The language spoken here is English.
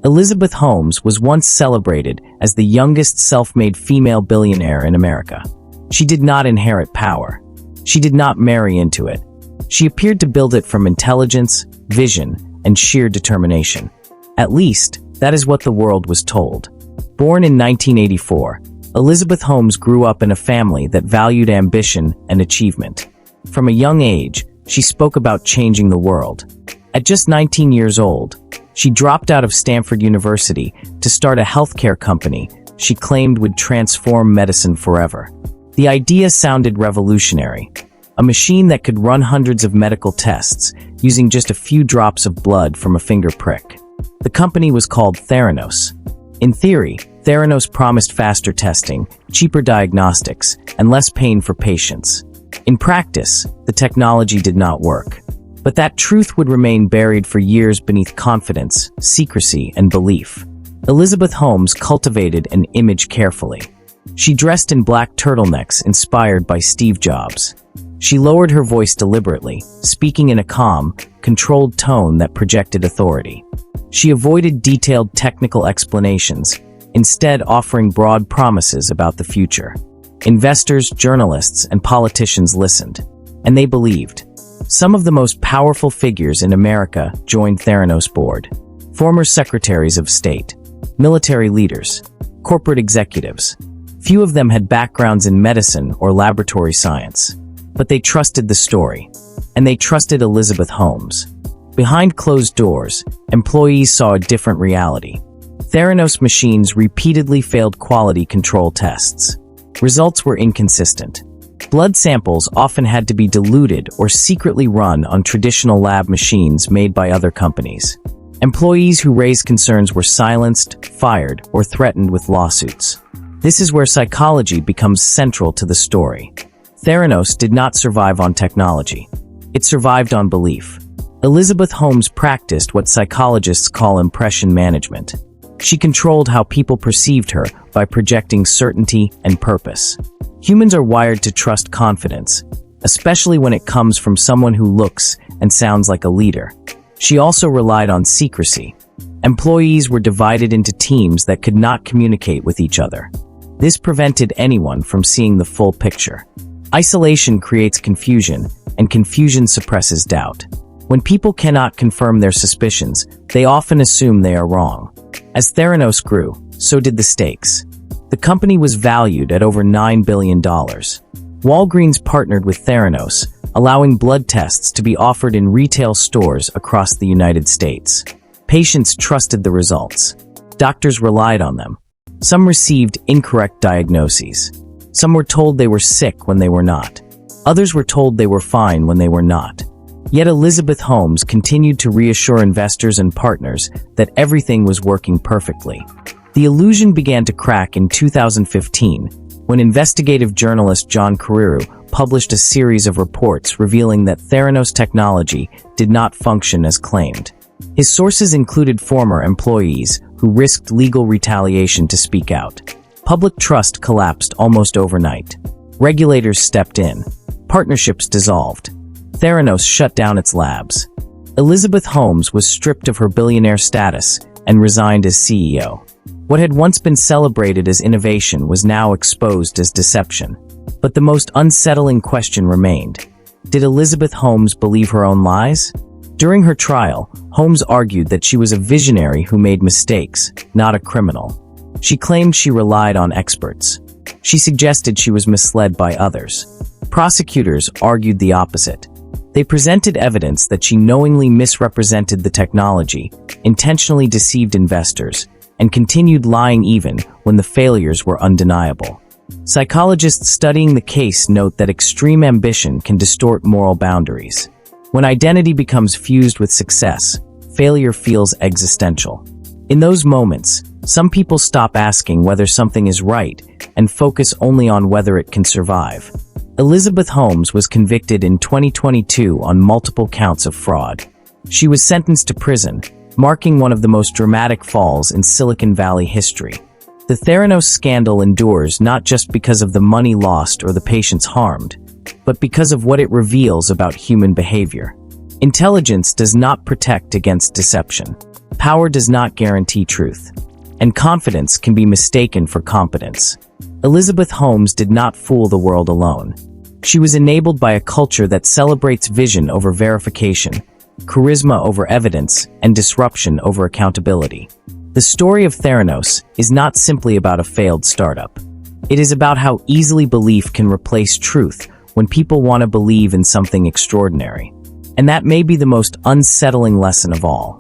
Elizabeth Holmes was once celebrated as the youngest self-made female billionaire in America. She did not inherit power. She did not marry into it. She appeared to build it from intelligence, vision, and sheer determination. At least, that is what the world was told. Born in 1984, Elizabeth Holmes grew up in a family that valued ambition and achievement. From a young age, she spoke about changing the world. At just 19 years old, she dropped out of Stanford University to start a healthcare company she claimed would transform medicine forever. The idea sounded revolutionary. A machine that could run hundreds of medical tests using just a few drops of blood from a finger prick. The company was called Theranos. In theory, Theranos promised faster testing, cheaper diagnostics, and less pain for patients. In practice, the technology did not work. But that truth would remain buried for years beneath confidence, secrecy, and belief. Elizabeth Holmes cultivated an image carefully. She dressed in black turtlenecks inspired by Steve Jobs. She lowered her voice deliberately, speaking in a calm, controlled tone that projected authority. She avoided detailed technical explanations, instead offering broad promises about the future. Investors, journalists, and politicians listened, and they believed. Some of the most powerful figures in America joined Theranos board. Former secretaries of state, military leaders, corporate executives. Few of them had backgrounds in medicine or laboratory science. But they trusted the story, and they trusted Elizabeth Holmes. Behind closed doors, employees saw a different reality. Theranos machines repeatedly failed quality control tests. Results were inconsistent. Blood samples often had to be diluted or secretly run on traditional lab machines made by other companies. Employees who raised concerns were silenced, fired, or threatened with lawsuits. This is where psychology becomes central to the story. Theranos did not survive on technology. It survived on belief. Elizabeth Holmes practiced what psychologists call impression management. She controlled how people perceived her by projecting certainty and purpose. Humans are wired to trust confidence, especially when it comes from someone who looks and sounds like a leader. She also relied on secrecy. Employees were divided into teams that could not communicate with each other. This prevented anyone from seeing the full picture. Isolation creates confusion, and confusion suppresses doubt. When people cannot confirm their suspicions, they often assume they are wrong. As Theranos grew, so did the stakes. The company was valued at over $9 billion. Walgreens partnered with Theranos, allowing blood tests to be offered in retail stores across the United States. Patients trusted the results. Doctors relied on them. Some received incorrect diagnoses. Some were told they were sick when they were not. Others were told they were fine when they were not. Yet Elizabeth Holmes continued to reassure investors and partners that everything was working perfectly. The illusion began to crack in 2015 when investigative journalist John Carreyrou published a series of reports revealing that Theranos technology did not function as claimed. His sources included former employees who risked legal retaliation to speak out. Public trust collapsed almost overnight. Regulators stepped in. Partnerships dissolved. Theranos shut down its labs. Elizabeth Holmes was stripped of her billionaire status and resigned as CEO. What had once been celebrated as innovation was now exposed as deception. But the most unsettling question remained. Did Elizabeth Holmes believe her own lies? During her trial, Holmes argued that she was a visionary who made mistakes, not a criminal. She claimed she relied on experts. She suggested she was misled by others. Prosecutors argued the opposite. They presented evidence that she knowingly misrepresented the technology, intentionally deceived investors, and continued lying even when the failures were undeniable. Psychologists studying the case note that extreme ambition can distort moral boundaries. When identity becomes fused with success, failure feels existential. In those moments, some people stop asking whether something is right and focus only on whether it can survive. Elizabeth Holmes was convicted in 2022 on multiple counts of fraud. She was sentenced to prison, marking one of the most dramatic falls in Silicon Valley history. The Theranos scandal endures not just because of the money lost or the patients harmed, but because of what it reveals about human behavior. Intelligence does not protect against deception. Power does not guarantee truth, and confidence can be mistaken for competence. Elizabeth Holmes did not fool the world alone. She was enabled by a culture that celebrates vision over verification, charisma over evidence, and disruption over accountability. The story of Theranos is not simply about a failed startup. It is about how easily belief can replace truth when people want to believe in something extraordinary. And that may be the most unsettling lesson of all.